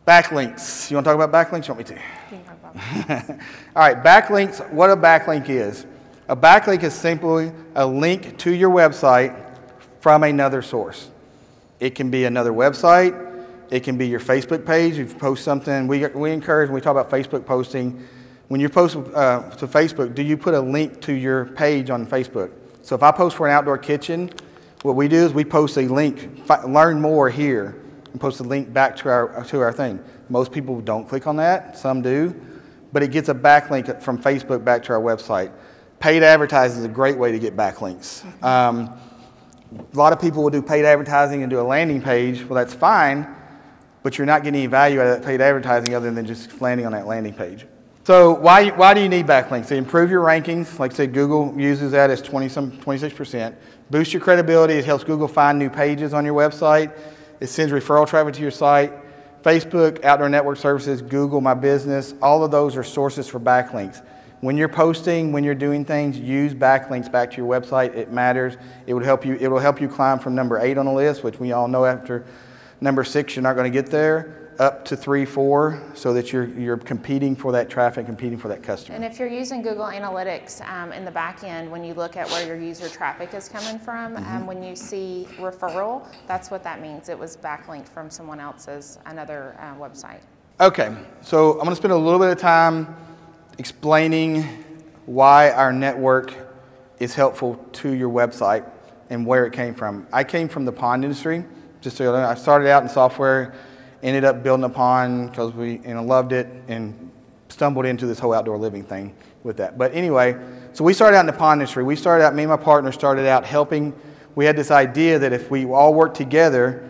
Backlinks. You want to talk about backlinks? You want me to? You can talk about backlinks. All right, backlinks, what a backlink is. A backlink is simply a link to your website from another source. It can be another website. It can be your Facebook page. If you post something, we encourage, when we talk about Facebook posting, when you post to Facebook, do you put a link to your page on Facebook? So if I post for an outdoor kitchen, what we do is we post a link, learn more here, and post a link back to our thing. Most people don't click on that, some do, but it gets a backlink from Facebook back to our website. Paid advertising is a great way to get backlinks. A lot of people will do paid advertising and do a landing page. Well, that's fine, but you're not getting any value out of that paid advertising other than just landing on that landing page. So why do you need backlinks? They improve your rankings. Like I said, Google uses that as 26%. Boost your credibility. It helps Google find new pages on your website. It sends referral traffic to your site. Facebook, Outdoor Network Services, Google My Business, all of those are sources for backlinks. When you're posting, when you're doing things, use backlinks back to your website. It matters. It will help you climb from number 8 on the list, which we all know after number 6 you're not going to get there, up to 3, 4, so that you're competing for that traffic, competing for that customer. And if you're using Google Analytics in the back end, when you look at where your user traffic is coming from, when you see referral, that's what that means. It was backlinked from someone else's, another website. Okay, so I'm going to spend a little bit of time explaining why our network is helpful to your website and where it came from. I came from the pond industry. Just so you know, I started out in software, ended up building a pond because we loved it and stumbled into this whole outdoor living thing with that. But anyway, so we started out in the pond industry. Me and my partner started out helping. We had this idea that if we all worked together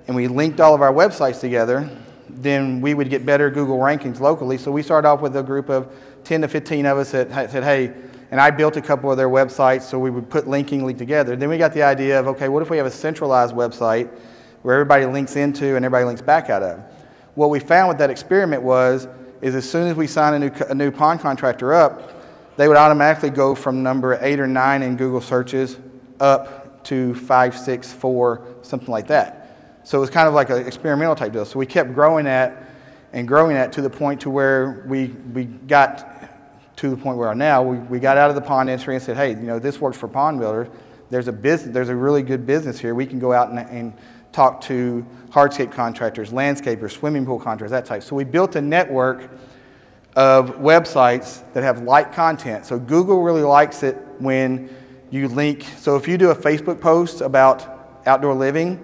and we linked all of our websites together, then we would get better Google rankings locally. So we started off with a group of 10 to 15 of us that said, hey, and I built a couple of their websites, so we would put linking together. Then we got the idea of, okay, what if we have a centralized website where everybody links into and everybody links back out of? What we found with that experiment is as soon as we sign a new pond contractor up, they would automatically go from number 8 or 9 in Google searches up to 5, 6, 4, something like that. So it was kind of like an experimental type deal. So we kept growing that to the point to where we got to the point where we are now. We got out of the pond industry and said, hey, this works for pond builders. There's a really good business here. We can go out and talk to hardscape contractors, landscapers, swimming pool contractors, that type. So we built a network of websites that have like content. So Google really likes it when you link. So if you do a Facebook post about outdoor living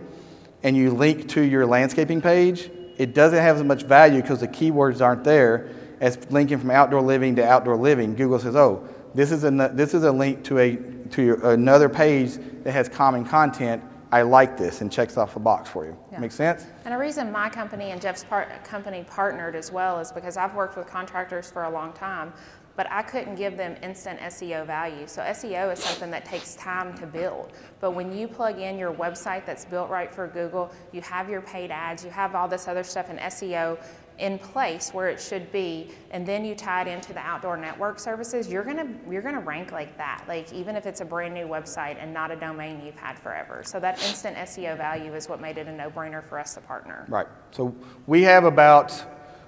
and you link to your landscaping page, it doesn't have as much value because the keywords aren't there as linking from outdoor living to outdoor living. Google says, oh, this is a link to another page that has common content. I like this, and checks off the box for you. Yeah. Make sense? And the reason my company and Jeff's company partnered as well is because I've worked with contractors for a long time, but I couldn't give them instant SEO value. So SEO is something that takes time to build. But when you plug in your website that's built right for Google, you have your paid ads, you have all this other stuff in SEO in place where it should be, and then you tie it into the outdoor network services, you're gonna rank like that, like even if it's a brand new website and not a domain you've had forever. So that instant SEO value is what made it a no-brainer for us to partner. Right. So we have about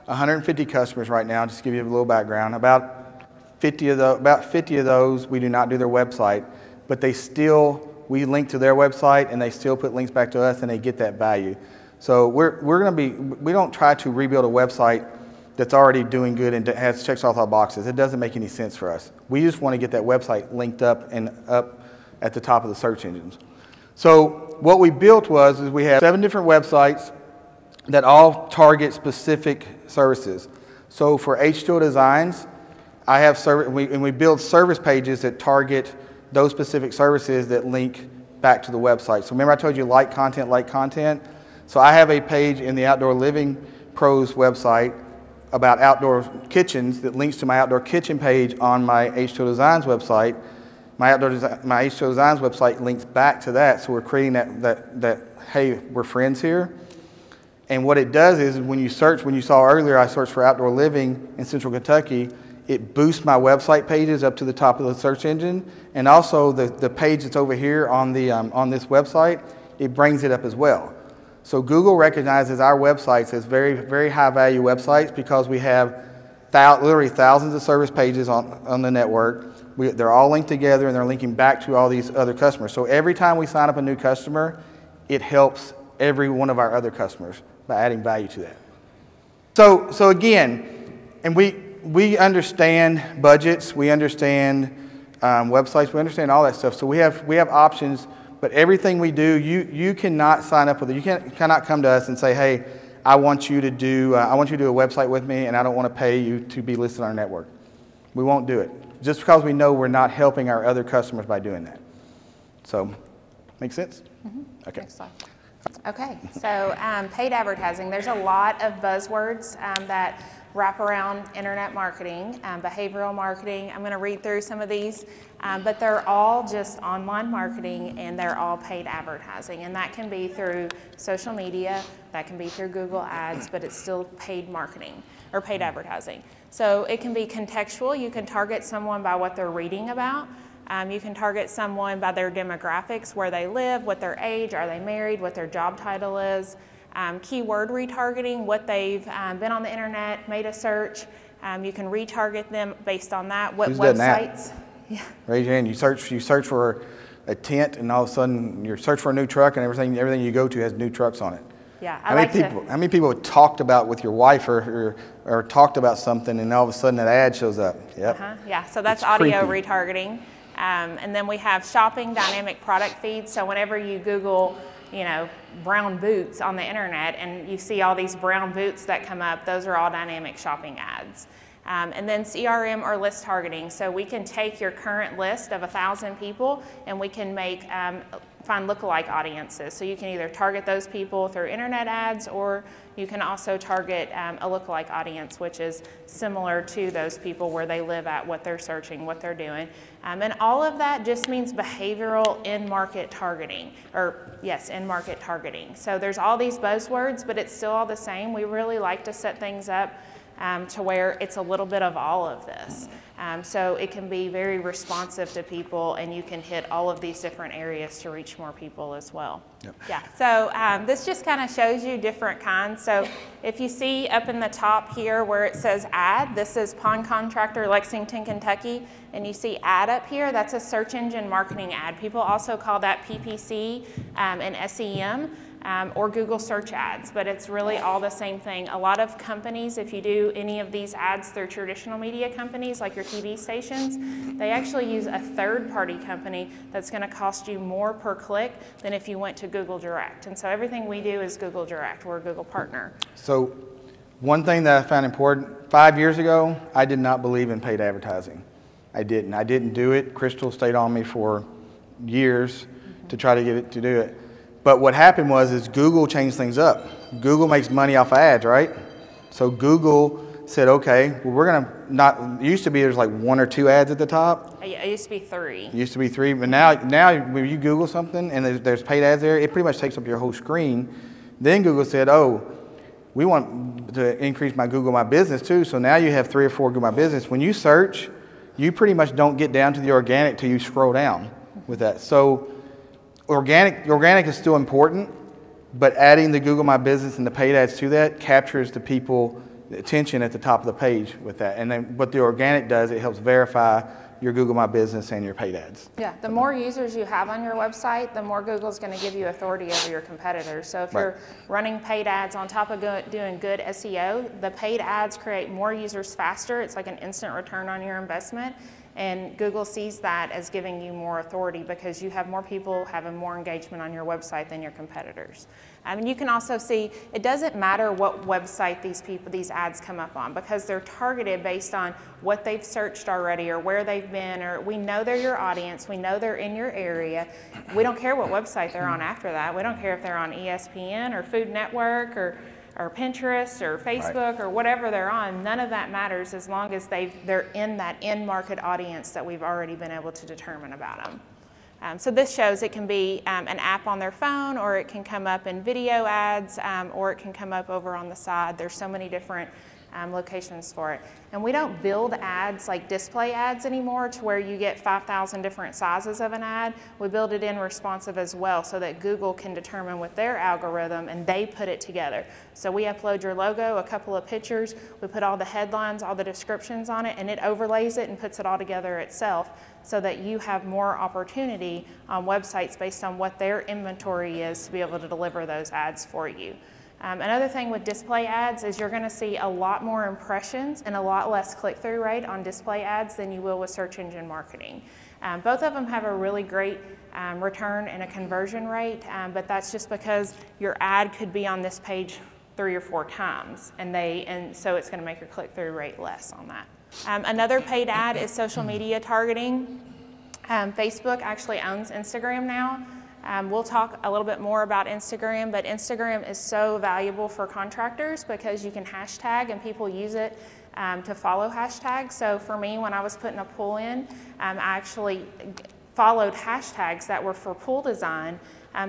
150 customers right now. Just to give you a little background, about 50 of those we do not do their website, but we link to their website and they still put links back to us and they get that value. So we don't try to rebuild a website that's already doing good and checks off our boxes. It doesn't make any sense for us. We just want to get that website linked up and up at the top of the search engines. So what we built is we have 7 different websites that all target specific services. So for H2O Designs, we build service pages that target those specific services that link back to the website. So remember I told you like content? So I have a page in the Outdoor Living Pros website about outdoor kitchens that links to my outdoor kitchen page on my H2O Designs website. My H2O Designs website links back to that, so we're creating that hey, we're friends here. And what it does is when you saw earlier I searched for outdoor living in Central Kentucky, it boosts my website pages up to the top of the search engine, and also the page that's over here on this website, it brings it up as well. So Google recognizes our websites as very, very high value websites because we have literally thousands of service pages on the network. They're all linked together and they're linking back to all these other customers. So every time we sign up a new customer, it helps every one of our other customers by adding value to that. So again, and we understand budgets, we understand websites, we understand all that stuff. So we have options. But everything we do, you cannot sign up with it. You cannot come to us and say, hey, I want you to do a website with me, and I don't want to pay you to be listed on our network. We won't do it, just because we know we're not helping our other customers by doing that. So, make sense? Mm-hmm. Okay. Next slide. Okay, so paid advertising. There's a lot of buzzwords that wrap around internet marketing, behavioral marketing. I'm going to read through some of these, but they're all just online marketing and they're all paid advertising. And that can be through social media, that can be through Google Ads, but it's still paid marketing or paid advertising. So it can be contextual. You can target someone by what they're reading about. You can target someone by their demographics, where they live, what their age, are they married, what their job title is. Keyword retargeting, what they've been on the internet, made a search. You can retarget them based on that. What websites? Yeah. Raise your hand. You search for a tent, and all of a sudden you search for a new truck, and everything you go to has new trucks on it. Yeah. How many people have talked about with your wife or talked about something, and all of a sudden that ad shows up? Yep. Yeah. So that's audio retargeting. And then we have shopping dynamic product feeds. So whenever you Google, brown boots on the internet and you see all these brown boots that come up, those are all dynamic shopping ads. And then CRM or list targeting. So we can take your current list of 1,000 people and we can find lookalike audiences. So you can either target those people through internet ads, or you can also target a lookalike audience, which is similar to those people, where they live at, what they're searching, what they're doing. And all of that just means behavioral in-market targeting, in-market targeting. So there's all these buzzwords, but it's still all the same. We really like to set things up to where it's a little bit of all of this. So it can be very responsive to people, and you can hit all of these different areas to reach more people as well. Yep. Yeah. So this just kind of shows you different kinds. So if you see up in the top here where it says ad, this is Pond Contractor, Lexington, Kentucky, and you see ad up here, that's a search engine marketing ad. People also call that PPC and SEM. Or Google search ads, but it's really all the same thing. A lot of companies, if you do any of these ads through traditional media companies like your TV stations, they actually use a third-party company that's going to cost you more per click than if you went to Google Direct. And so everything we do is Google Direct. We're a Google partner. So one thing that I found important, 5 years ago, I did not believe in paid advertising. I didn't do it. Crystal stayed on me for years to try to get it to do it. But what happened is Google changed things up. Google makes money off of ads, right? So Google said, okay, well, we're going to not, it used to be there's like 1 or 2 ads at the top. It used to be 3. It used to be 3, but now when you Google something and there's paid ads there, it pretty much takes up your whole screen. Then Google said, oh, we want to increase my Google My Business too, so now you have 3 or 4 Google My Business. When you search, you pretty much don't get down to the organic till you scroll down with that. So organic is still important, but adding the Google My Business and the paid ads to that captures the attention at the top of the page with that. And then what the organic does, it helps verify your Google My Business and your paid ads. Yeah, the more users you have on your website, the more Google's going to give you authority over your competitors. So if you're running paid ads on top of doing good SEO, the paid ads create more users faster. It's like an instant return on your investment. And Google sees that as giving you more authority because you have more people having more engagement on your website than your competitors. And you can also see it doesn't matter what website these ads come up on, because they're targeted based on what they've searched already or where they've been, or we know they're your audience, we know they're in your area. We don't care what website they're on after that. We don't care if they're on ESPN or Food Network or Pinterest or Facebook or whatever they're on. None of that matters as long as they're in that in-market audience that we've already been able to determine about them. So this shows it can be an app on their phone, or it can come up in video ads, or it can come up over on the side. There's so many different locations for it. And we don't build ads like display ads anymore to where you get 5,000 different sizes of an ad. We build it in responsive as well so that Google can determine with their algorithm and they put it together. So we upload your logo, a couple of pictures, we put all the headlines, all the descriptions on it, and it overlays it and puts it all together itself so that you have more opportunity on websites based on what their inventory is to be able to deliver those ads for you. Another thing with display ads is you're going to see a lot more impressions and a lot less click-through rate on display ads than you will with search engine marketing. Both of them have a really great return and a conversion rate, but that's just because your ad could be on this page 3 or 4 times, and so it's going to make your click-through rate less on that. Another paid ad is social media targeting. Facebook actually owns Instagram now. We'll talk a little bit more about Instagram, but Instagram is so valuable for contractors because you can hashtag and people use it to follow hashtags. So for me, when I was putting a pool in, I actually followed hashtags that were for pool design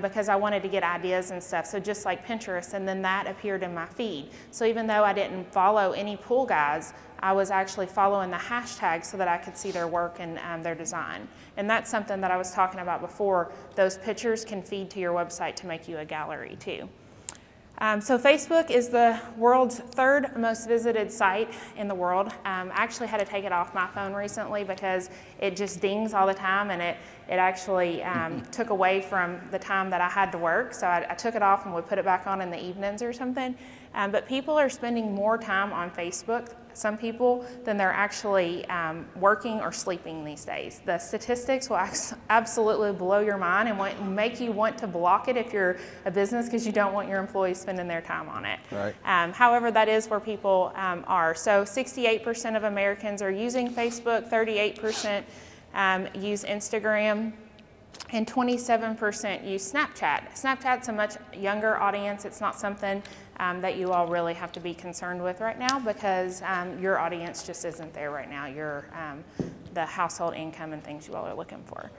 because I wanted to get ideas and stuff. So just like Pinterest, and then that appeared in my feed. So even though I didn't follow any pool guys, I was actually following the hashtags so that I could see their work and their design. And that's something that I was talking about before. Those pictures can feed to your website to make you a gallery too. So Facebook is the world's 3rd most visited site in the world. I actually had to take it off my phone recently because it just dings all the time, and it actually took away from the time that I had to work. So I took it off and would put it back on in the evenings or something. But people are spending more time on Facebook, some people, than they're actually working or sleeping these days. The statistics will absolutely blow your mind and make you want to block it if you're a business because you don't want your employees spending their time on it. Right. However, that is where people are. So 68% of Americans are using Facebook, 38% use Instagram, and 27% use Snapchat. Snapchat's a much younger audience. It's not something that you all really have to be concerned with right now because your audience just isn't there right now. The household income and things you all are looking for.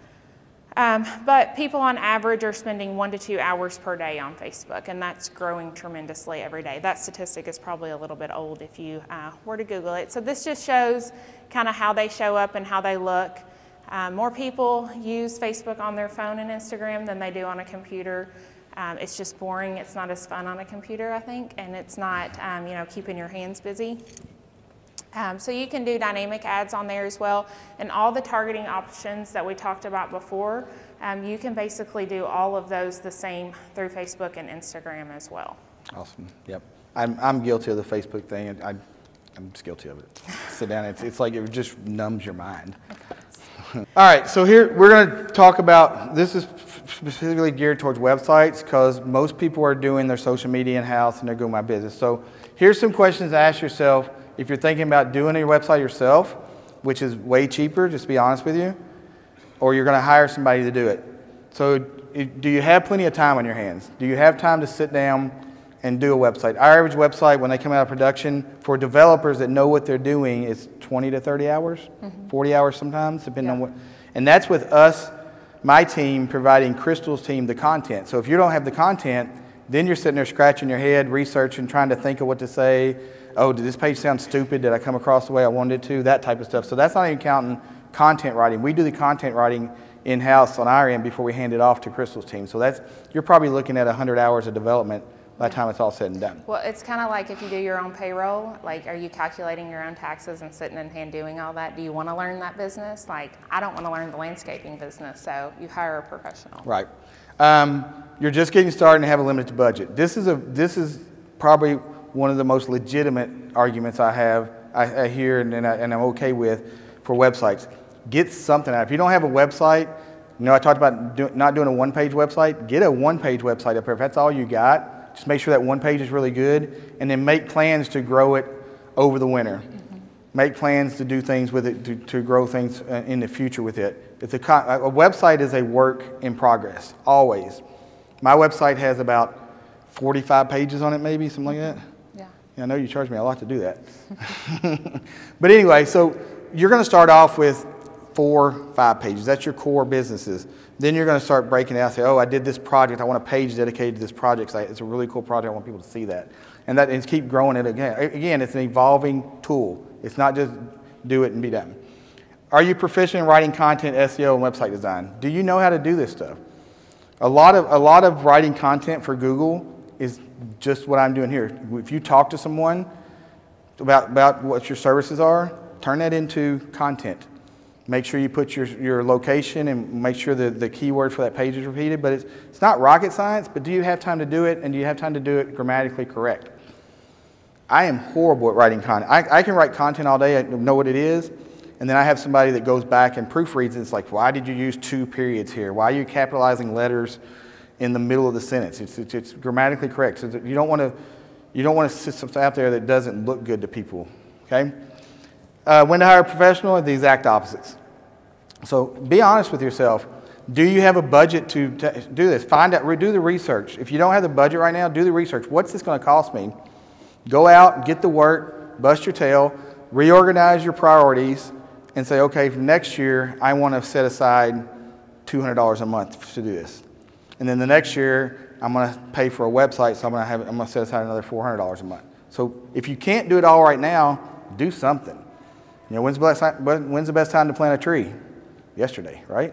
But people on average are spending 1 to 2 hours per day on Facebook, and that's growing tremendously every day. That statistic is probably a little bit old if you were to Google it. So this just shows kind of how they show up and how they look. More people use Facebook on their phone and Instagram than they do on a computer. It's just boring. It's not as fun on a computer, I think, and it's not, keeping your hands busy. So you can do dynamic ads on there as well, and all the targeting options that we talked about before, you can basically do all of those the same through Facebook and Instagram as well. Awesome. Yep. I'm guilty of the Facebook thing, and I'm just guilty of it. Sit down. It's like it just numbs your mind. All right, so here we're going to talk about, this is specifically geared towards websites because most people are doing their social media in-house and they're doing my business. So here's some questions to ask yourself if you're thinking about doing your website yourself, which is way cheaper, just to be honest with you, or you're going to hire somebody to do it. So do you have plenty of time on your hands? Do you have time to sit down and do a website? Our average website, when they come out of production, for developers that know what they're doing, is 20 to 30 hours, 40 hours sometimes, depending on what. And that's with us, my team, providing Crystal's team the content. So if you don't have the content, then you're sitting there scratching your head, researching, trying to think of what to say. Oh, did this page sound stupid? Did I come across the way I wanted it to? That type of stuff. So that's not even counting content writing. We do the content writing in-house on our end before we hand it off to Crystal's team. So that's, you're probably looking at 100 hours of development by the time it's all said and done. Well, it's kind of like if you do your own payroll, like are you calculating your own taxes and sitting in hand doing all that? Do you want to learn that business? Like, I don't want to learn the landscaping business, so you hire a professional. Right. You're just getting started and have a limited budget. This is probably one of the most legitimate arguments I hear and I'm okay with for websites. Get something out. If you don't have a website, I talked about not doing a one-page website. Get a one-page website up here. If that's all you got, just make sure that one page is really good, and then make plans to grow it over the winter. Make plans to do things with it, to grow things in the future with it. A website is a work in progress, always. My website has about 45 pages on it, maybe, something like that. Yeah. I know you charge me a lot to do that. But anyway, so you're going to start off with 4, 5 pages. That's your core businesses. Then you're going to start breaking it out. Say, oh, I did this project. I want a page dedicated to this project site. It's a really cool project. I want people to see that. And keep growing it again. Again, it's an evolving tool. It's not just do it and be done. Are you proficient in writing content, SEO, and website design? Do you know how to do this stuff? A lot of writing content for Google is just what I'm doing here. If you talk to someone about what your services are, turn that into content. Make sure you put your location and make sure that the keyword for that page is repeated. But it's not rocket science, but do you have time to do it, and do you have time to do it grammatically correct? I am horrible at writing content. I can write content all day, I know what it is, and then I have somebody that goes back and proofreads it. It's like, why did you use 2 periods here? Why are you capitalizing letters in the middle of the sentence? It's grammatically correct. So you don't want to sit something out there that doesn't look good to people, okay? When to hire a professional, the exact opposites. So be honest with yourself. Do you have a budget to do this? Find out, do the research. If you don't have the budget right now, do the research. What's this going to cost me? Go out, get the work, bust your tail, reorganize your priorities, and say, okay, for next year, I want to set aside $200 a month to do this. And then the next year, I'm going to pay for a website, so I'm going to set aside another $400 a month. So if you can't do it all right now, do something. You know, when's the best time to plant a tree? Yesterday, right?